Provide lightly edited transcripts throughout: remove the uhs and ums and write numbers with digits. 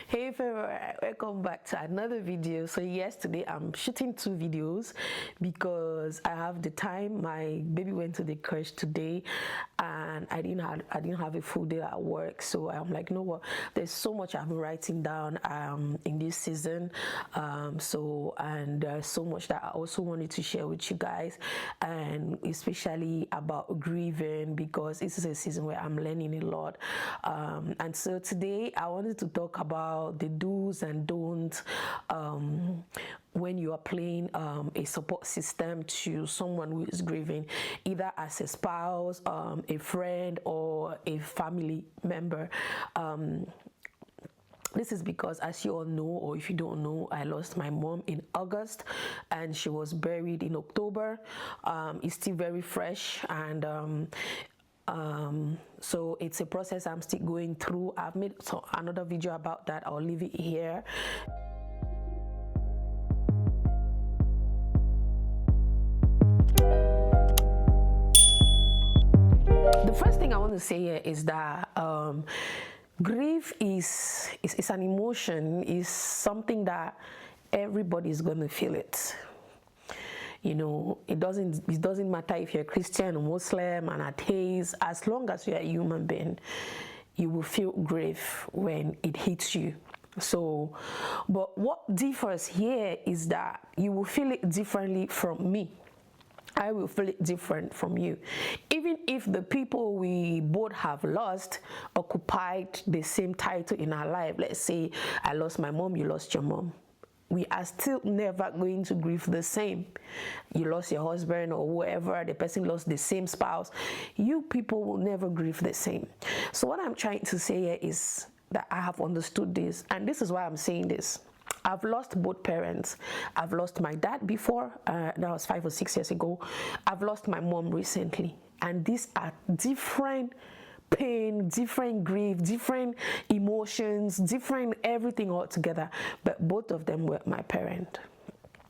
Hey favorite, welcome back to another video. So yes, today I'm shooting 2 videos because I have the time. My baby went to the crèche today and I didn't have a full day at work, so I'm like, you know what, there's so much I've been writing down in this season, so so much that I also wanted to share with you guys, and especially about grieving, because this is a season where I'm learning a lot, and so today I wanted to talk about the do's and don'ts when you are playing a support system to someone who is grieving, either as a spouse, a friend, or a family member. This is because, as you all know, or if you don't know, I lost my mom in August and she was buried in October. It's still very fresh, and so it's a process I'm still going through. I've made another video about that. I'll leave it here. The first thing I want to say here is that grief is an emotion, is something that everybody is going to feel it. You know, it doesn't matter if you're a Christian, a Muslim, an atheist. As long as you're a human being, you will feel grief when it hits you. So, but what differs here is that you will feel it differently from me. I will feel it different from you. Even if the people we both have lost occupied the same title in our life, let's say I lost my mom, you lost your mom, we are still never going to grieve the same. You lost your husband or whoever, the person lost the same spouse. You people will never grieve the same. So what I'm trying to say here is that I have understood this, and this is why I'm saying this. I've lost both parents. I've lost my dad before, that was 5 or 6 years ago. I've lost my mom recently. And these are different pain, different grief, different emotions, different everything altogether. But both of them were my parent.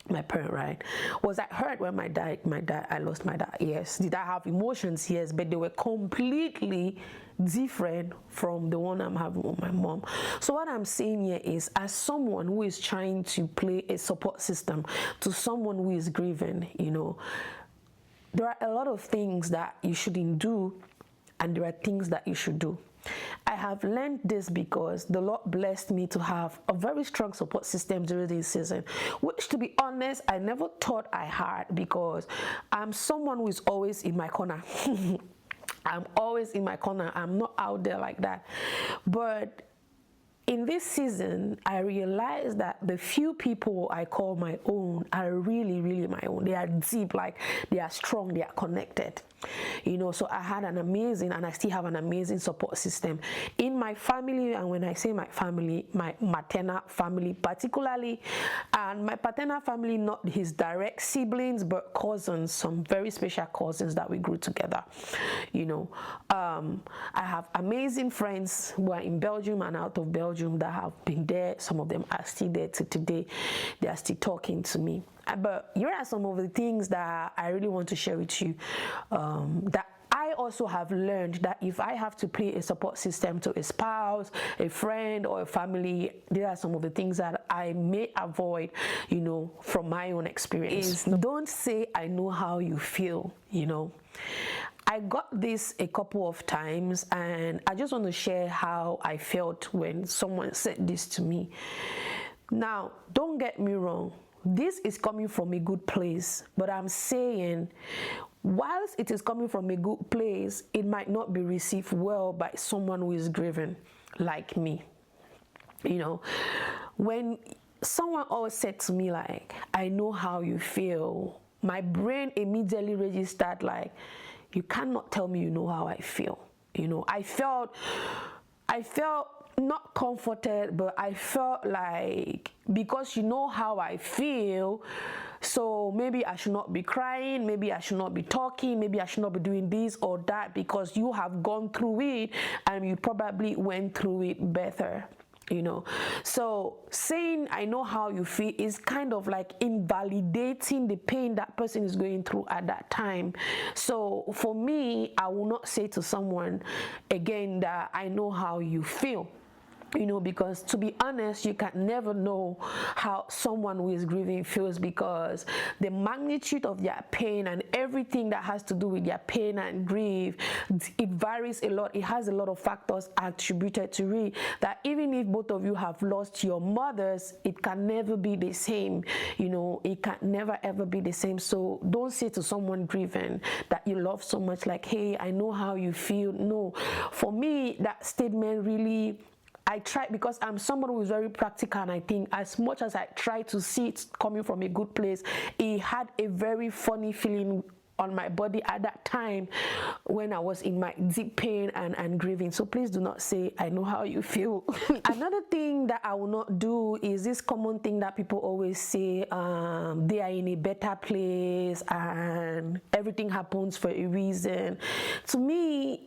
My parent, right? Was I hurt when I lost my dad? Yes. Did I have emotions? Yes, but they were completely different from the one I'm having with my mom. So what I'm saying here is, as someone who is trying to play a support system to someone who is grieving, you know, there are a lot of things that you shouldn't do, and there are things that you should do. I have learned this because the Lord blessed me to have a very strong support system during this season, which, to be honest, I never thought I had, because I'm someone who is always in my corner. I'm always in my corner. I'm not out there like that. But in this season, I realized that the few people I call my own are really, really my own. They are deep, like they are strong, they are connected. You know, so I had an amazing, and I still have an amazing support system in my family. And when I say my family, my maternal family particularly, and my paternal family, not his direct siblings, but cousins, some very special cousins that we grew together. You know, I have amazing friends who are in Belgium and out of Belgium that have been there. Some of them are still there to today. They are still talking to me. But here are some of the things that I really want to share with you, that I also have learned, that if I have to play a support system to a spouse, a friend, or a family, there are some of the things that I may avoid, you know, from my own experience. Don't say I know how you feel, you know. I got this a couple of times, and I just want to share how I felt when someone said this to me. Now, don't get me wrong. This is coming from a good place, but I'm saying, whilst it is coming from a good place, it might not be received well by someone who is grieving, like me. You know, when someone always said to me, like, I know how you feel, my brain immediately registered, like, you cannot tell me you know how I feel. You know, I felt not comforted, but I felt like, because you know how I feel, so maybe I should not be crying, maybe I should not be talking, maybe I should not be doing this or that, because you have gone through it and you probably went through it better. You know, so saying I know how you feel is kind of like invalidating the pain that person is going through at that time. So for me, I will not say to someone again that I know how you feel. because to be honest, you can never know how someone who is grieving feels, because the magnitude of their pain and everything that has to do with their pain and grief, it varies a lot. It has a lot of factors attributed to it, that even if both of you have lost your mothers, it can never be the same. It can never ever be the same. So don't say to someone grieving that you love so much, like, hey, I know how you feel. No, for me, that statement really, I try, because I'm someone who is very practical, and I think as much as I try to see it coming from a good place, it had a very funny feeling on my body at that time when I was in my deep pain and grieving. So please do not say, I know how you feel. Another thing that I will not do is this common thing that people always say, they are in a better place and everything happens for a reason. To me,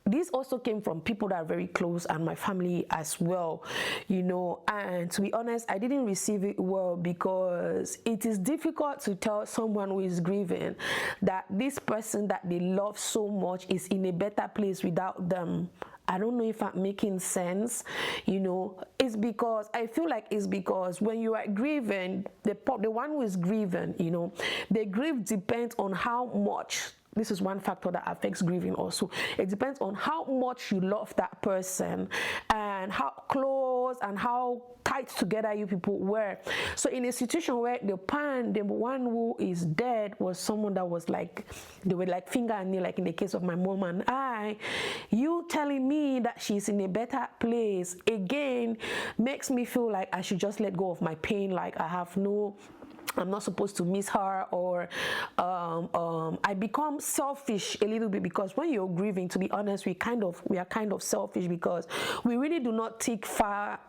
this also came from people that are very close and my family as well, and to be honest, I didn't receive it well, because it is difficult to tell someone who is grieving that this person that they love so much is in a better place without them. I don't know if I'm making sense. It's because I feel like it's because when you are grieving, the one who is grieving, the grief depends on how much. This is one factor that affects grieving also. It depends on how much you love that person and how close and how tight together you people were. So in a situation where the one who is dead was someone that was like, they were like finger and nail, like in the case of my mom and I, you telling me that she's in a better place again makes me feel like I should just let go of my pain, like I'm not supposed to miss her, or I become selfish a little bit, because when you're grieving, to be honest, we are kind of selfish, because we really do not think far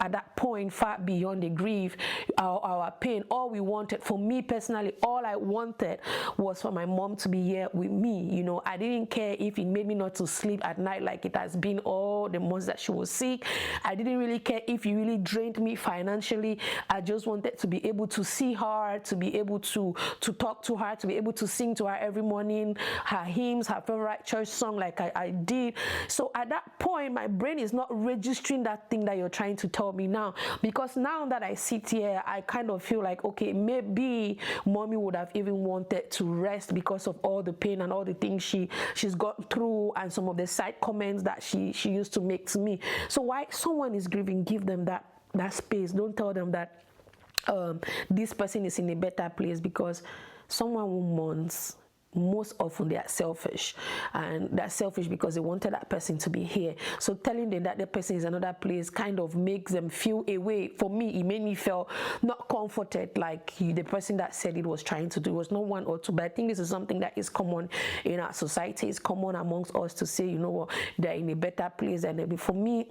beyond the grief, our pain. All we wanted, for me personally, all I wanted was for my mom to be here with me. I didn't care if it made me not to sleep at night like it has been all the months that she was sick. I didn't really care if it really drained me financially. I just wanted to be able to see her, to be able to talk to her, to be able to sing to her every morning, her hymns, her favorite church song, like I did. So at that point, my brain is not registering that thing that you're trying to tell me now, because now that I sit here, I kind of feel like, okay, maybe mommy would have even wanted to rest because of all the pain and all the things she's gone through, and some of the side comments that she used to make to me. So why someone is grieving, give them that space. Don't tell them that this person is in a better place, because someone who mourns, most often they are selfish, and they're selfish because they wanted that person to be here. So telling them that the person is another place kind of makes them feel away. For me, it made me feel not comforted, like the person that said it was trying to do. It was not one or two, but I think this is something that is common in our society. It's common amongst us to say, they're in a better place. And for me,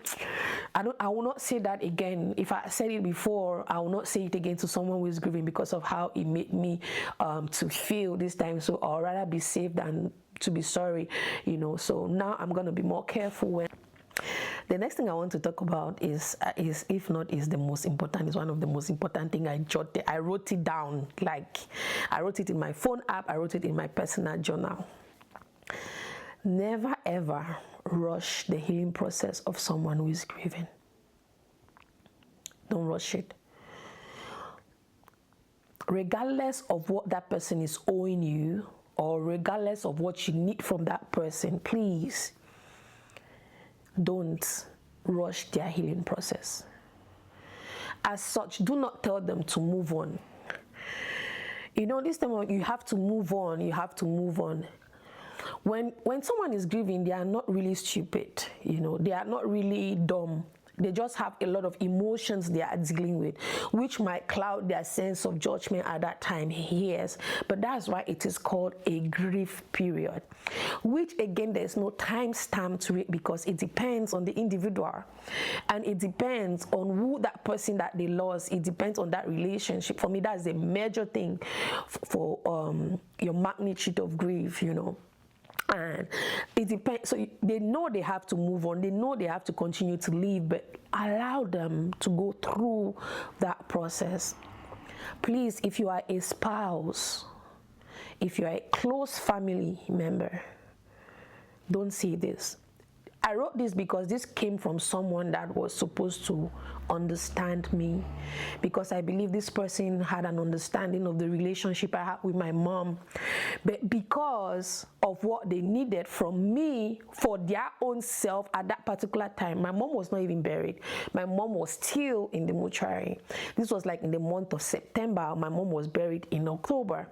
I will not say that again. If I said it before, I will not say it again to someone who is grieving, because of how it made me to feel this time. So I'll rather be safe than to be sorry, So now I'm going to be more careful. When the next thing I want to talk about is if not is the most important, is one of the most important thing I wrote it down. Like, I wrote it in my phone app, I wrote it in my personal journal. Never ever rush the healing process of someone who is grieving. Don't rush it. Regardless of what that person is owing you, or regardless of what you need from that person, please don't rush their healing process. As such, do not tell them to move on. This time you have to move on. You have to move on. When someone is grieving, they are not really stupid. They are not really dumb. They just have a lot of emotions they are dealing with, which might cloud their sense of judgment at that time. Yes, but that's why it is called a grief period, which again, there's no time stamp to it, because it depends on the individual, and it depends on who that person that they lost. It depends on that relationship. For me, that's a major thing for your magnitude of grief, And it depends. So they know they have to move on. They know they have to continue to live, but allow them to go through that process. Please, if you are a spouse, if you are a close family member, don't say this. I wrote this because this came from someone that was supposed to understand me, because I believe this person had an understanding of the relationship I had with my mom, but because of what they needed from me for their own self at that particular time, my mom was not even buried. My mom was still in the mortuary. This was like in the month of September. My mom was buried in October,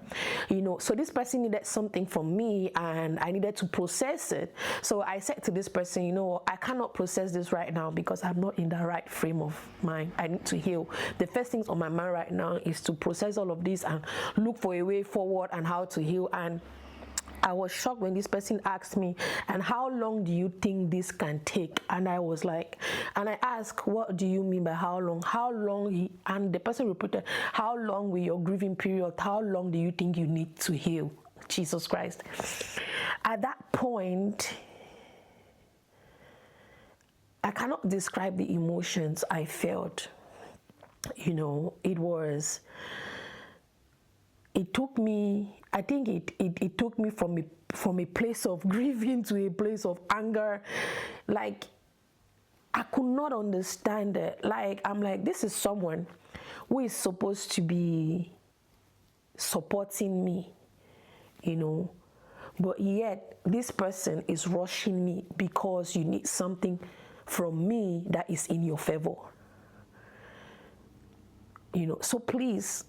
so this person needed something from me and I needed to process it. So I said to this person, I cannot process this right now because I'm not in the right frame of mind. I need to heal. The first things on my mind right now is to process all of this and look for a way forward and how to heal. And I was shocked when this person asked me, and how long do you think this can take? And I was like, and I asked, what do you mean by how long? How long? And the person repeated, how long will your grieving period? How long do you think you need to heal? Jesus Christ. At that point, I cannot describe the emotions I felt. It took me, I think it took me from a place of grieving to a place of anger. Like, I could not understand it. Like, I'm like, this is someone who is supposed to be supporting me, but yet this person is rushing me because you need something from me that is in your favor. So please,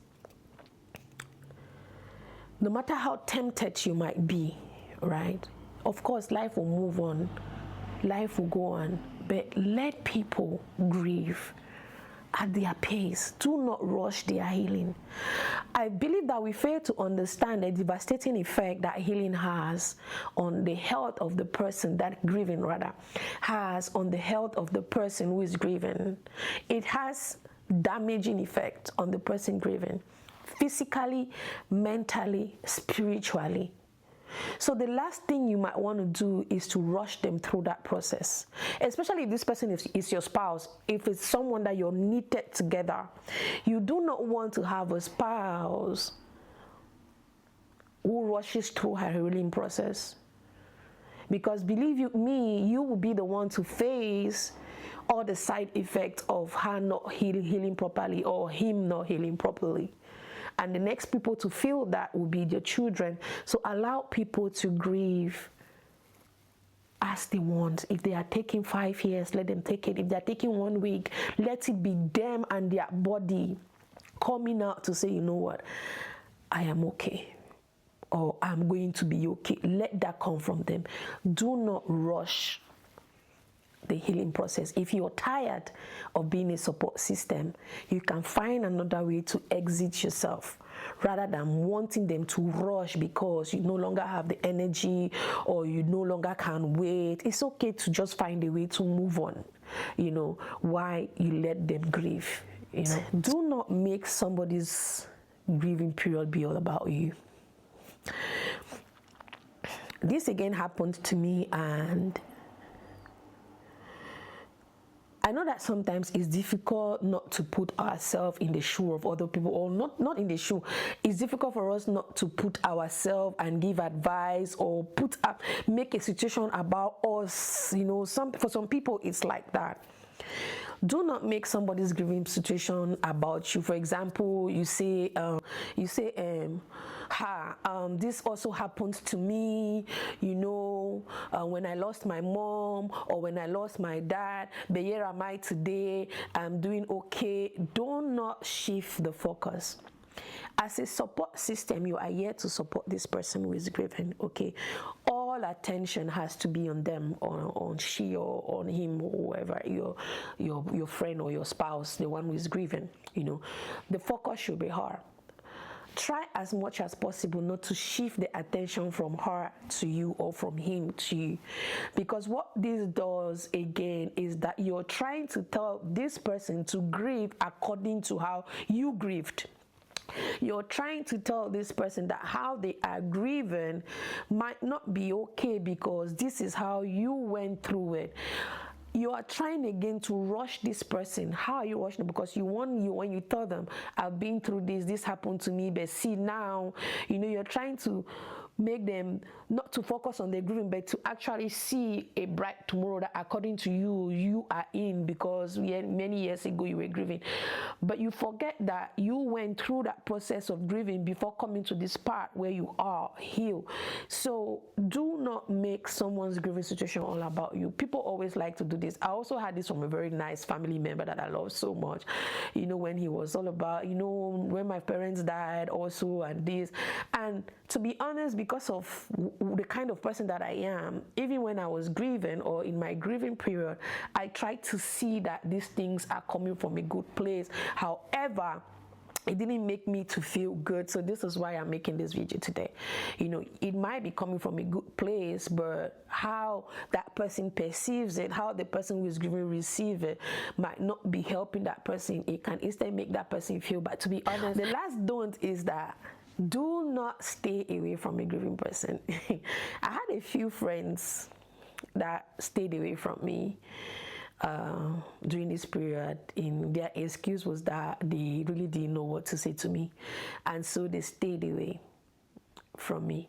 no matter how tempted you might be, right? Of course, life will move on, life will go on, but let people grieve at their pace. Do not rush their healing. I believe that we fail to understand the devastating effect that healing has on the health of the person, that grieving rather, has on the health of the person who is grieving. It has damaging effect on the person grieving, physically, mentally, spiritually. So the last thing you might want to do is to rush them through that process, especially if this person is your spouse. If it's someone that you're knitted together, you do not want to have a spouse who rushes through her healing process, because believe me, you will be the one to face all the side effects of her not healing properly or him not healing properly. And the next people to feel that will be your children. So allow people to grieve as they want. If they are taking 5 years, let them take it. If they are taking 1 week, let it be them and their body coming out to say, you know what, I am okay, or I'm going to be okay. Let that come from them. Do not rush the healing process. If you're tired of being a support system, you can find another way to exit yourself rather than wanting them to rush because you no longer have the energy or you no longer can wait. It's okay to just find a way to move on, while you let them grieve. Do not make somebody's grieving period be all about you. This again happened to me, and I know that sometimes it's difficult not to put ourselves in the shoe of other people, or not in the shoe. It's difficult for us not to put ourselves and give advice or make a situation about us. For some people it's like that. Do not make somebody's grieving situation about you. For example, you say, this also happened to me, when I lost my mom or when I lost my dad, but here am I today, I'm doing okay. Do not shift the focus. As a support system, you are here to support this person who is grieving, okay? All attention has to be on them, on she or on him or whoever, your friend or your spouse, the one who is grieving, The focus should be her. Try as much as possible not to shift the attention from her to you or from him to you. Because what this does again is that you're trying to tell this person to grieve according to how you grieved. You're trying to tell this person that how they are grieving might not be okay because this is how you went through it. You are trying again to rush this person. How are you rushing? Because when you tell them, I've been through this happened to me, but see now, you're trying to make them not to focus on their grieving, but to actually see a bright tomorrow that according to you, you are in, because many years ago you were grieving. But you forget that you went through that process of grieving before coming to this part where you are healed. So do not make someone's grieving situation all about you. People always like to do this. I also had this from a very nice family member that I love so much. You know, when he was all about, you know, when my parents died also and this. And to be honest, because of the kind of person that I am, even when I was grieving or in my grieving period, I tried to see that these things are coming from a good place. However, it didn't make me to feel good. So this is why I'm making this video today. You know, it might be coming from a good place, but how that person perceives it, how the person who is grieving receive it, might not be helping that person. It can instead make that person feel bad. To be honest, the last don't is that do not stay away from a grieving person. I had a few friends that stayed away from me during this period. In their excuse was that they really didn't know what to say to me, and so they stayed away from me.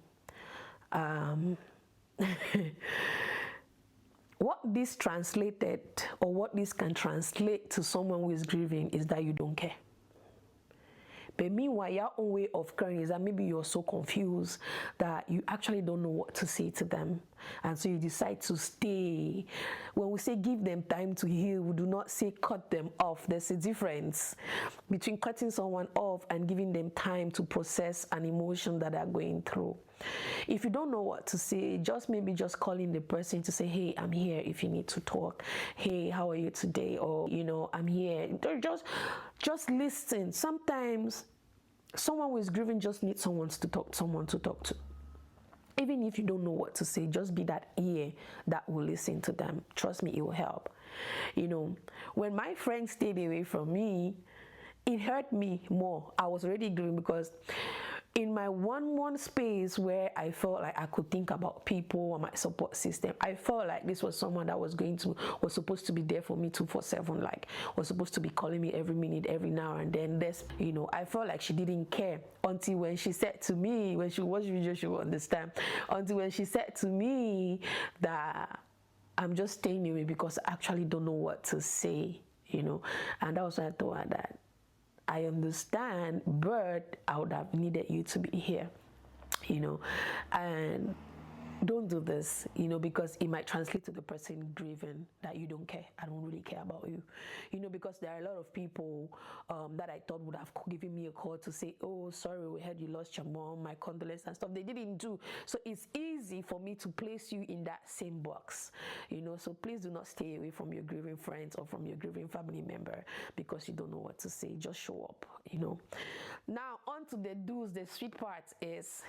What this translated, or what this can translate to someone who is grieving, is that you don't care. But meanwhile, your own way of caring is that maybe you're so confused that you actually don't know what to say to them. And so you decide to stay. When we say give them time to heal, we do not say cut them off. There's a difference between cutting someone off and giving them time to process an emotion that they're going through. If you don't know what to say, maybe just calling the person to say, hey, I'm here if you need to talk. Hey, how are you today? Or, you know, I'm here. Just listen. Sometimes someone who is grieving just needs someone to talk to. Even if you don't know what to say, just be that ear that will listen to them. Trust me, it will help. You know, when my friends stayed away from me, it hurt me more. I was already grieving, because in my one space where I felt like I could think about people or my support system, I felt like this was someone that was supposed to be there for me 24/7, like was supposed to be calling me every minute, every now and then. You know, I felt like she didn't care until when she said to me, when she watched video, she will understand. Until when she said to me that I'm just staying away because I actually don't know what to say, you know. And that was when I told her that I understand, but I would have needed you to be here, you know. And don't do this, you know, because it might translate to the person grieving that you don't care. I don't really care about you, you know, because there are a lot of people that I thought would have given me a call to say, oh, sorry, we heard you lost your mom, my condolences and stuff. They didn't do. So it's easy for me to place you in that same box, you know. So please do not stay away from your grieving friends or from your grieving family member because you don't know what to say. Just show up, you know. Now on to the do's. The sweet part is